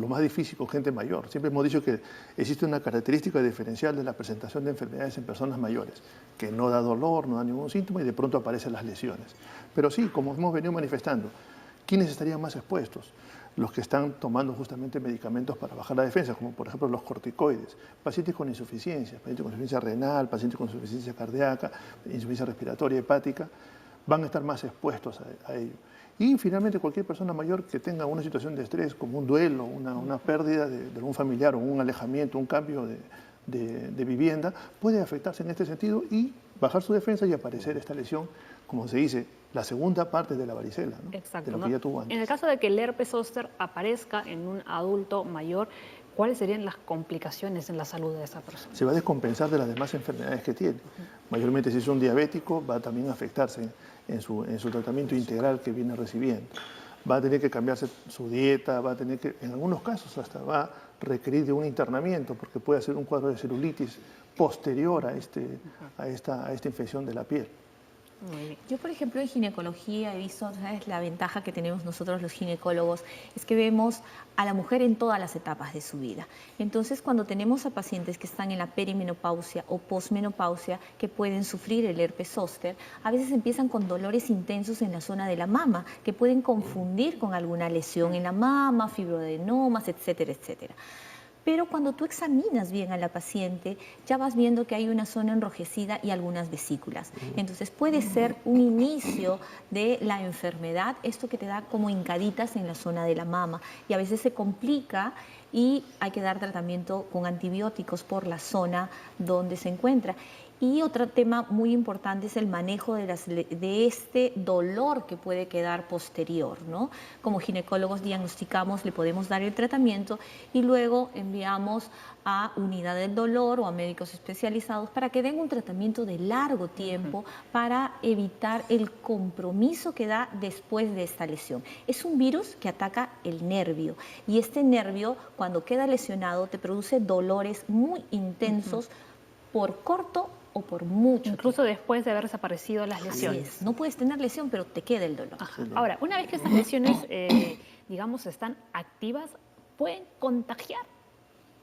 más difícil con gente mayor. Siempre hemos dicho que existe una característica diferencial de la presentación de enfermedades en personas mayores, que no da dolor, no da ningún síntoma y de pronto aparecen las lesiones. Pero sí, como hemos venido manifestando, ¿quiénes estarían más expuestos? Los que están tomando justamente medicamentos para bajar la defensa, como por ejemplo los corticoides, pacientes con insuficiencia renal, pacientes con insuficiencia cardíaca, insuficiencia respiratoria, hepática, van a estar más expuestos a ello. Y finalmente cualquier persona mayor que tenga una situación de estrés, como un duelo, una pérdida de algún familiar o un alejamiento, un cambio de vivienda, puede afectarse en este sentido y bajar su defensa y aparecer esta lesión, como se dice, la segunda parte de la varicela, ¿no? Exacto, de lo que ya tuvo antes. En el caso de que el herpes zóster aparezca en un adulto mayor, ¿cuáles serían las complicaciones en la salud de esa persona? Se va a descompensar de las demás enfermedades que tiene. Mayormente si es un diabético va a también afectarse en su tratamiento integral que viene recibiendo. Va a tener que cambiarse su dieta, va a tener que, en algunos casos hasta va a requerir de un internamiento porque puede hacer un cuadro de celulitis posterior a esta infección de la piel. Yo, por ejemplo, en ginecología he visto, ¿sabes? La ventaja que tenemos nosotros los ginecólogos es que vemos a la mujer en todas las etapas de su vida. Entonces, cuando tenemos a pacientes que están en la perimenopausia o posmenopausia que pueden sufrir el herpes zóster, a veces empiezan con dolores intensos en la zona de la mama que pueden confundir con alguna lesión en la mama, fibroadenomas, etcétera, etcétera. Pero cuando tú examinas bien a la paciente, ya vas viendo que hay una zona enrojecida y algunas vesículas. Entonces puede ser un inicio de la enfermedad, esto que te da como hincaditas en la zona de la mama. Y a veces se complica y hay que dar tratamiento con antibióticos por la zona donde se encuentra. Y otro tema muy importante es el manejo de este dolor que puede quedar posterior, ¿no? Como ginecólogos diagnosticamos, le podemos dar el tratamiento y luego enviamos a unidad del dolor o a médicos especializados para que den un tratamiento de largo tiempo para evitar el compromiso que da después de esta lesión. Es un virus que ataca el nervio y este nervio, cuando queda lesionado, te produce dolores muy intensos por corto o por mucho. Incluso después de haber desaparecido las lesiones. Así es. No puedes tener lesión, pero te queda el dolor. Ahora, una vez que estas lesiones, digamos, están activas, ¿pueden contagiar?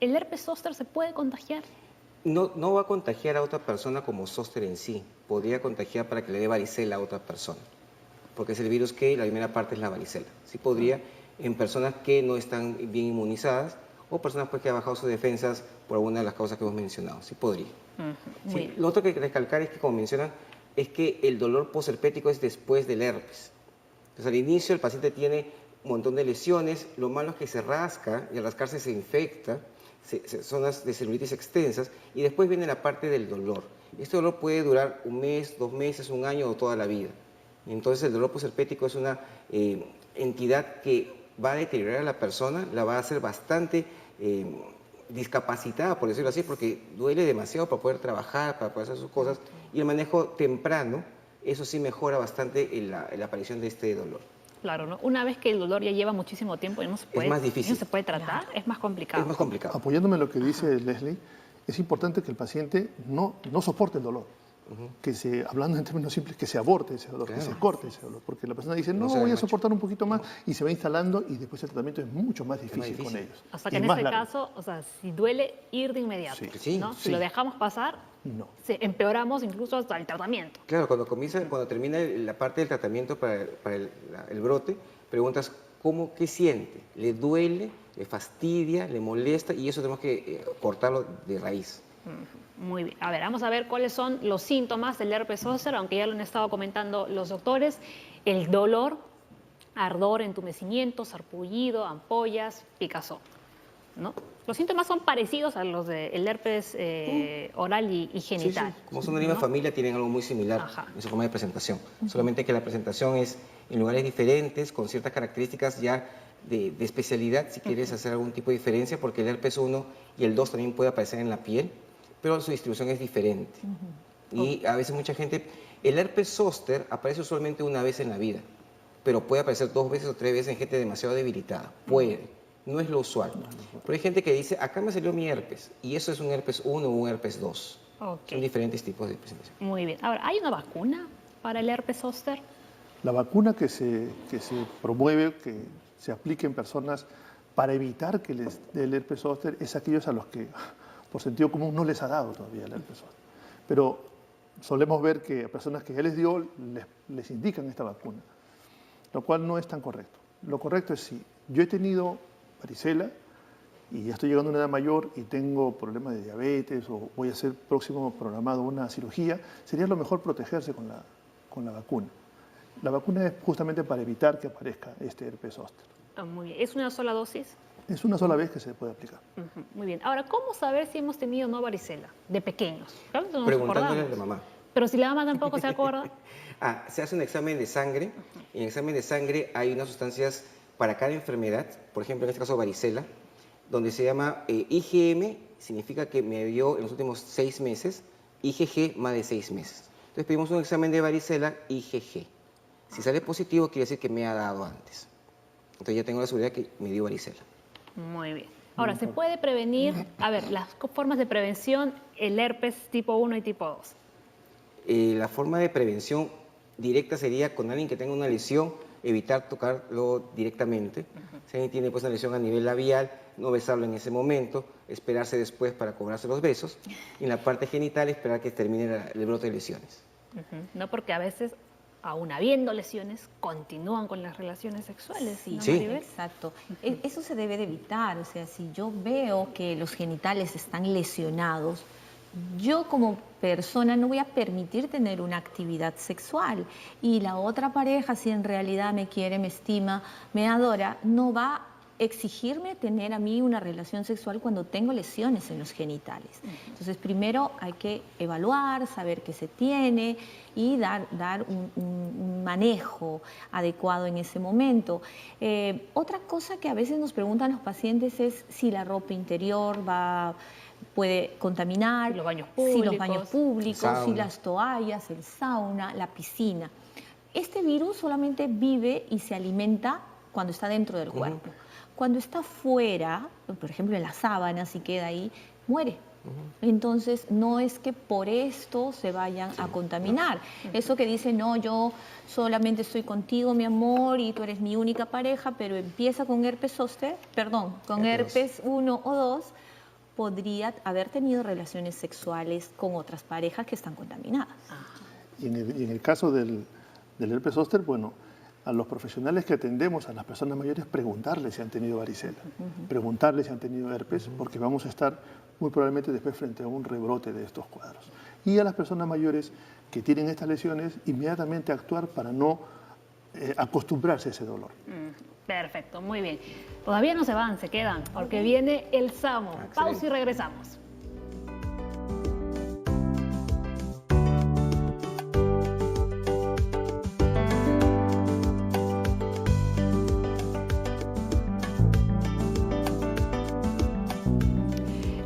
¿El herpes zóster se puede contagiar? No va a contagiar a otra persona como zóster en sí, podría contagiar para que le dé varicela a otra persona, porque es el virus que la primera parte es la varicela. Sí podría en personas que no están bien inmunizadas o personas pues, que han bajado sus defensas por alguna de las causas que hemos mencionado. Sí podría. Sí, lo otro que hay que recalcar es que, como mencionan, es que el dolor posherpético es después del herpes. Entonces, al inicio el paciente tiene un montón de lesiones, lo malo es que se rasca y al rascarse se infecta, zonas de celulitis extensas, y después viene la parte del dolor. Este dolor puede durar 1 mes, 2 meses, 1 año o toda la vida. Entonces el dolor posherpético es una entidad que va a deteriorar a la persona, la va a hacer bastante discapacitada, por decirlo así, porque duele demasiado para poder trabajar, para poder hacer sus cosas, y el manejo temprano, eso sí mejora bastante la aparición de este dolor. Claro, ¿no? Una vez que el dolor ya lleva muchísimo tiempo y no se puede, es más difícil. No se puede tratar, es más complicado. Es más complicado. Apoyándome en lo que dice Leslie, es importante que el paciente no soporte el dolor. Que se, hablando en términos simples, que se aborte ese dolor, que se corte ese dolor, porque la persona dice, no, voy a soportar un poquito más, y se va instalando, y después el tratamiento es mucho más difícil con ellos. O sea que en este caso, o sea, si duele, ir de inmediato, ¿no? Si lo dejamos pasar, empeoramos incluso hasta el tratamiento. Claro, cuando termina la parte del tratamiento para el brote, preguntas, ¿qué siente? ¿Le duele? ¿Le fastidia? ¿Le molesta? Y eso tenemos que cortarlo de raíz. Muy bien. A ver, vamos a ver cuáles son los síntomas del herpes zóster, aunque ya lo han estado comentando los doctores. El dolor, ardor, entumecimiento, sarpullido, ampollas, picazón, ¿no? Los síntomas son parecidos a los del herpes oral y genital. Sí. Como son de la misma familia, tienen algo muy similar en su forma de presentación. Solamente que la presentación es en lugares diferentes, con ciertas características ya de especialidad, si quieres hacer algún tipo de diferencia, porque el herpes 1 y el 2 también puede aparecer en la piel, pero su distribución es diferente. Y a veces mucha gente... El herpes zóster aparece usualmente 1 vez en la vida, pero puede aparecer 2 veces o 3 veces en gente demasiado debilitada. Puede. No es lo usual. Pero hay gente que dice, acá me salió mi herpes, y eso es un herpes 1 o un herpes 2. Son diferentes tipos de presentación. Muy bien. Ahora, ¿hay una vacuna para el herpes zóster? La vacuna que se promueve, que se aplique en personas para evitar que les dé el herpes zóster, es aquellos a los que, por sentido común, no les ha dado todavía el herpes zóster. Pero solemos ver que a personas que ya les dio, les indican esta vacuna, lo cual no es tan correcto. Lo correcto es si yo he tenido varicela y ya estoy llegando a una edad mayor y tengo problemas de diabetes o voy a hacer próximo programado una cirugía, sería lo mejor protegerse con la vacuna. La vacuna es justamente para evitar que aparezca este herpes zóster. Muy bien. ¿Es una sola dosis? Es una sola vez que se puede aplicar. Muy bien. Ahora, ¿cómo saber si hemos tenido o no varicela de pequeños? Claro, no preguntándole a la mamá. Pero si la mamá tampoco se acuerda. Se hace un examen de sangre. En el examen de sangre hay unas sustancias para cada enfermedad, por ejemplo, en este caso varicela, donde se llama IgM, significa que me dio en los últimos 6 meses, IgG más de 6 meses. Entonces pedimos un examen de varicela IgG. Si sale positivo, quiere decir que me ha dado antes. Entonces ya tengo la seguridad que me dio varicela. Muy bien. Ahora, ¿se puede prevenir? A ver, las formas de prevención, el herpes tipo 1 y tipo 2. La forma de prevención directa sería con alguien que tenga una lesión, evitar tocarlo directamente. Si alguien tiene pues, una lesión a nivel labial, no besarlo en ese momento, esperarse después para cobrarse los besos. Y en la parte genital, esperar que termine el brote de lesiones. No, porque a veces, aún habiendo lesiones, continúan con las relaciones sexuales. Sí, ¿no, sí. Exacto. Eso se debe de evitar. O sea, si yo veo que los genitales están lesionados, yo como persona no voy a permitir tener una actividad sexual. Y la otra pareja, si en realidad me quiere, me estima, me adora, no va a exigirme tener a mí una relación sexual cuando tengo lesiones en los genitales. Entonces, primero hay que evaluar, saber qué se tiene y dar un manejo adecuado en ese momento. Otra cosa que a veces nos preguntan los pacientes es si la ropa interior puede contaminar, los baños si los baños públicos, sauna, si las toallas, el sauna, la piscina. Este virus solamente vive y se alimenta cuando está dentro del cuerpo. Cuando está fuera, por ejemplo en las sábanas y queda ahí, muere. Entonces, no es que por esto se vayan a contaminar. Eso que dice, no, yo solamente estoy contigo, mi amor, y tú eres mi única pareja, pero empieza con herpes zóster, perdón, con herpes 1 o 2, podría haber tenido relaciones sexuales con otras parejas que están contaminadas. Y en el caso del herpes zóster, bueno, a los profesionales que atendemos, a las personas mayores, preguntarles si han tenido varicela, preguntarles si han tenido herpes, porque vamos a estar muy probablemente después frente a un rebrote de estos cuadros. Y a las personas mayores que tienen estas lesiones, inmediatamente actuar para no acostumbrarse a ese dolor. Perfecto, muy bien. Todavía no se van, se quedan, porque viene el SAMO. Pausa y regresamos.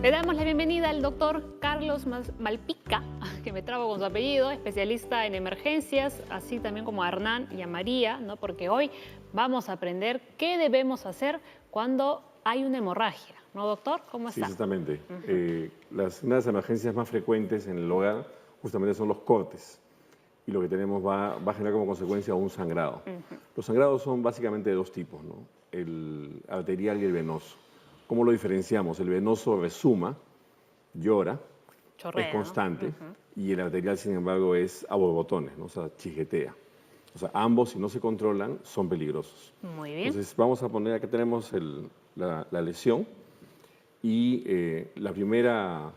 Le damos la bienvenida al doctor Carlos Malpica, que me trabo con su apellido, especialista en emergencias, así también como a Hernán y a María, ¿no? Porque hoy vamos a aprender qué debemos hacer cuando hay una hemorragia, ¿no, doctor? ¿Cómo está? Sí, exactamente. Una de las emergencias más frecuentes en el hogar justamente son los cortes. Y lo que tenemos va a generar como consecuencia un sangrado. Los sangrados son básicamente de dos tipos, ¿no? El arterial y el venoso. ¿Cómo lo diferenciamos? El venoso resuma, llora, Chorrea, es constante, ¿no? y el arterial, sin embargo, es a borbotones, ¿no? O sea, chijetea. O sea, ambos, si no se controlan, son peligrosos. Muy bien. Entonces, vamos a poner, acá tenemos la lesión, y la primera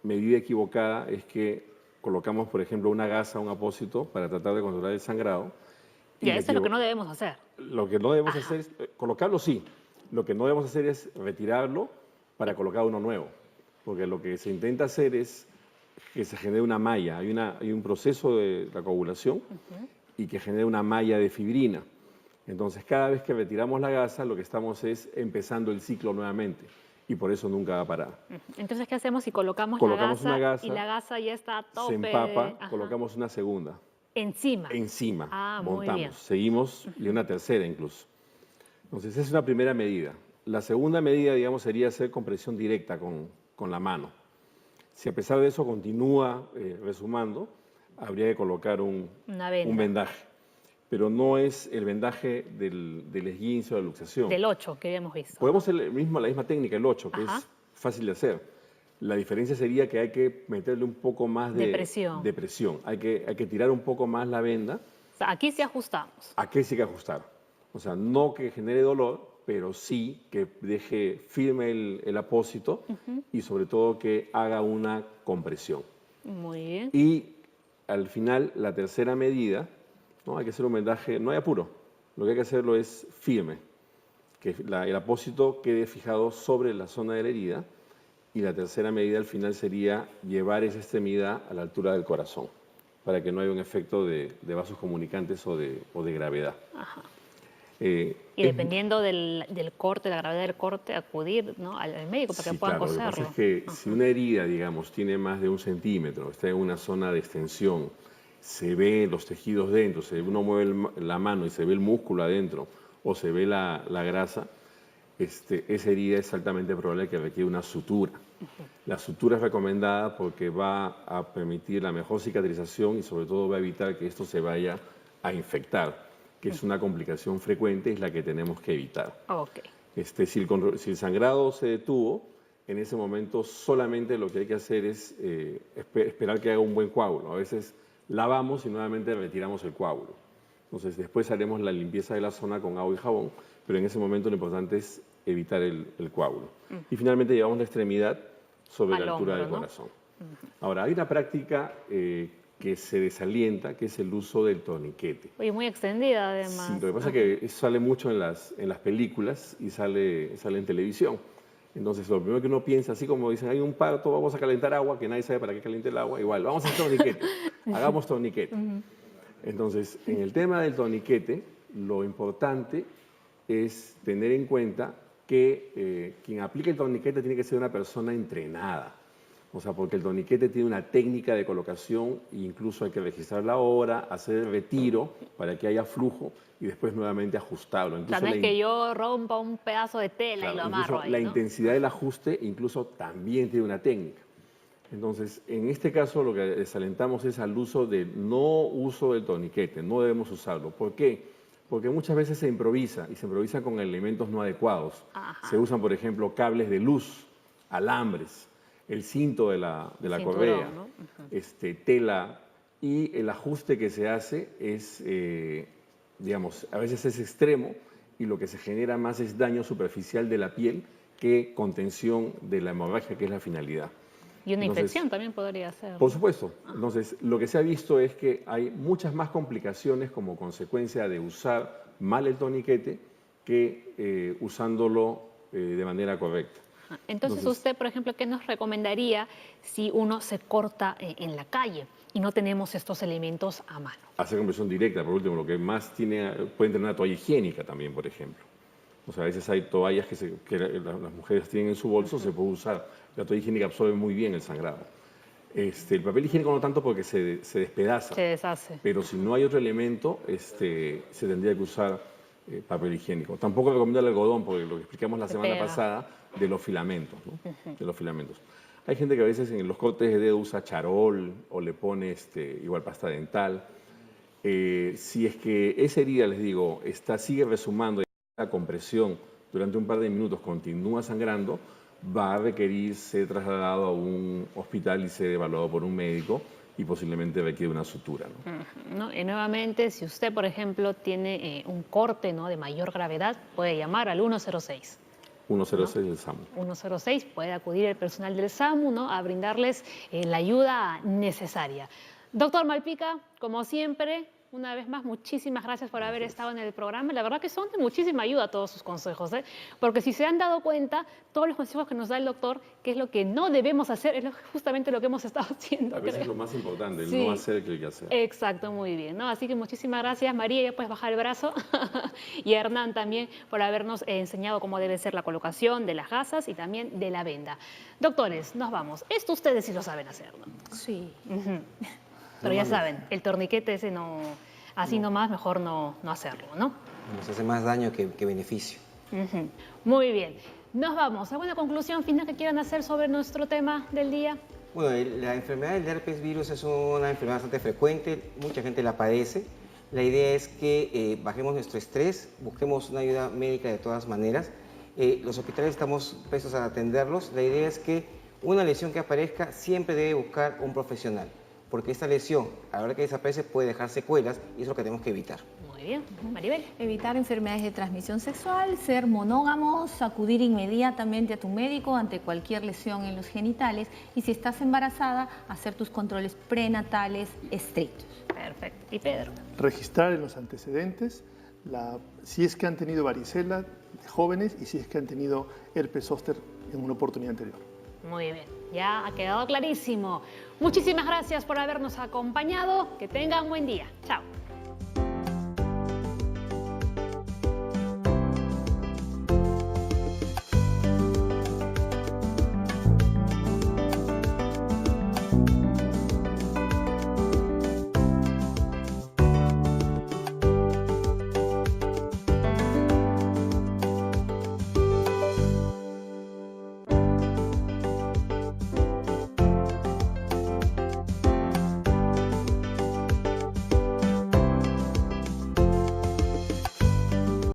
medida equivocada es que colocamos, por ejemplo, una gasa, un apósito, para tratar de controlar el sangrado. Ya, eso es lo que no debemos hacer. Lo que no debemos hacer es colocarlo, sí. Lo que no debemos hacer es retirarlo para colocar uno nuevo, porque lo que se intenta hacer es que se genere una malla. Hay un proceso de la coagulación y que genere una malla de fibrina. Entonces, cada vez que retiramos la gasa, lo que estamos es empezando el ciclo nuevamente y por eso nunca va a parar. Entonces, ¿qué hacemos si colocamos una gasa y la gasa ya está a tope? Se empapa, colocamos una segunda. Encima. Encima. Ah, muy montamos, bien. seguimos y una tercera incluso. Entonces, esa es una primera medida. La segunda medida, digamos, sería hacer compresión directa con la mano. Si a pesar de eso continúa resumando, habría que colocar un vendaje. Pero no es el vendaje del esguince o de la luxación. Del 8 que habíamos visto. Podemos hacer la misma técnica, el 8, que es fácil de hacer. La diferencia sería que hay que meterle un poco más de presión. Hay que tirar un poco más la venda. O sea, aquí sí ajustamos. Aquí sí que ajustar. O sea, no que genere dolor, pero sí que deje firme el apósito y sobre todo que haga una compresión. Muy bien. Y al final, la tercera medida, ¿no? Hay que hacer un vendaje, no hay apuro. Lo que hay que hacerlo es firme, que el apósito quede fijado sobre la zona de la herida. Y la tercera medida al final sería llevar esa extremidad a la altura del corazón, para que no haya un efecto de vasos comunicantes o de gravedad. Ajá. Y dependiendo del corte, la gravedad del corte, acudir, ¿no?, al médico para que puedan coserlo. Lo que pasa es que si una herida, digamos, tiene más de 1 centímetro, está en una zona de extensión, se ve los tejidos dentro, uno mueve la mano y se ve el músculo adentro o se ve la grasa, esa herida es altamente probable que requiera una sutura. La sutura es recomendada porque va a permitir la mejor cicatrización y sobre todo va a evitar que esto se vaya a infectar, que es una complicación frecuente, es la que tenemos que evitar. Si el sangrado se detuvo, en ese momento solamente lo que hay que hacer es esperar que haga un buen coágulo. A veces lavamos y nuevamente retiramos el coágulo. Entonces después haremos la limpieza de la zona con agua y jabón, pero en ese momento lo importante es evitar el coágulo. Y finalmente llevamos la extremidad sobre la altura del corazón. Ahora, hay una práctica que se desalienta, que es el uso del torniquete. Oye, muy extendida además. Sí, lo que pasa es que eso sale mucho en las películas y sale en televisión. Entonces, lo primero que uno piensa, así como dicen, hay un parto, vamos a calentar agua, que nadie sabe para qué caliente el agua, igual, vamos a hacer torniquete, hagamos torniquete. Entonces, en el tema del torniquete, lo importante es tener en cuenta que quien aplique el torniquete tiene que ser una persona entrenada. O sea, porque el torniquete tiene una técnica de colocación e incluso hay que registrar la hora, hacer el retiro para que haya flujo y después nuevamente ajustarlo. Incluso no es que yo rompa un pedazo de tela y lo amarro ahí, la ¿no? intensidad del ajuste incluso también tiene una técnica. Entonces, en este caso lo que desalentamos es al uso no uso del torniquete, no debemos usarlo. ¿Por qué? Porque muchas veces se improvisa y se improvisa con elementos no adecuados. Se usan, por ejemplo, cables de luz, alambres, el cinto de la correa, ¿no? Tela y el ajuste que se hace es, digamos, a veces es extremo y lo que se genera más es daño superficial de la piel que contención de la hemorragia, que es la finalidad. Y una Entonces, infección también podría ser. Por supuesto. Entonces, lo que se ha visto es que hay muchas más complicaciones como consecuencia de usar mal el torniquete que usándolo de manera correcta. Entonces, usted, por ejemplo, ¿qué nos recomendaría si uno se corta en la calle y no tenemos estos elementos a mano? Hacer compresión directa, por último, lo que más pueden tener una toalla higiénica también, por ejemplo. O sea, a veces hay toallas que las mujeres tienen en su bolso, se puede usar. La toalla higiénica absorbe muy bien el sangrado. El papel higiénico no tanto porque se despedaza. Se deshace. Pero si no hay otro elemento, se tendría que usar papel higiénico. Tampoco recomiendo el algodón, porque lo que explicamos la semana pasada de los filamentos, ¿no? De los filamentos. Hay gente que a veces en los cortes de dedo usa charol o le pone igual pasta dental. Si es que esa herida, les digo, sigue resumando y la compresión durante un par de minutos continúa sangrando, va a requerir ser trasladado a un hospital y ser evaluado por un médico y posiblemente requiere una sutura, ¿no? Y nuevamente, si usted, por ejemplo, tiene un corte, ¿no?, de mayor gravedad, puede llamar al 106. 106 del SAMU. 106, puede acudir el personal del SAMU, ¿no?, a brindarles la ayuda necesaria. Doctor Malpica, como siempre, una vez más, muchísimas gracias por haber estado en el programa. La verdad que son de muchísima ayuda todos sus consejos, ¿eh? Porque si se han dado cuenta, todos los consejos que nos da el doctor, que es lo que no debemos hacer, es justamente lo que hemos estado haciendo. A veces es lo más importante, el no hacer que hay que hacer. Exacto, muy bien, ¿no? Así que muchísimas gracias, María, ya puedes bajar el brazo. Y a Hernán también por habernos enseñado cómo debe ser la colocación de las gasas y también de la venda. Doctores, nos vamos. Esto ustedes sí lo saben hacer, ¿no? Sí. Pero ya saben, el torniquete ese no, así nomás, mejor no hacerlo, ¿no? Nos hace más daño que beneficio. Muy bien. Nos vamos. ¿Alguna conclusión final que quieran hacer sobre nuestro tema del día? Bueno, la enfermedad del herpes virus es una enfermedad bastante frecuente, mucha gente la padece. La idea es que bajemos nuestro estrés, busquemos una ayuda médica de todas maneras. Los hospitales estamos prestos a atenderlos. La idea es que una lesión que aparezca siempre debe buscar un profesional, porque esta lesión, a la hora que desaparece, puede dejar secuelas y eso es lo que tenemos que evitar. Muy bien. Maribel. Evitar enfermedades de transmisión sexual, ser monógamos, acudir inmediatamente a tu médico ante cualquier lesión en los genitales y si estás embarazada, hacer tus controles prenatales estrictos. Perfecto. ¿Y Pedro? Registrar en los antecedentes si es que han tenido varicela de jóvenes y si es que han tenido herpes zóster en una oportunidad anterior. Muy bien, ya ha quedado clarísimo. Muchísimas gracias por habernos acompañado. Que tengan un buen día. Chao.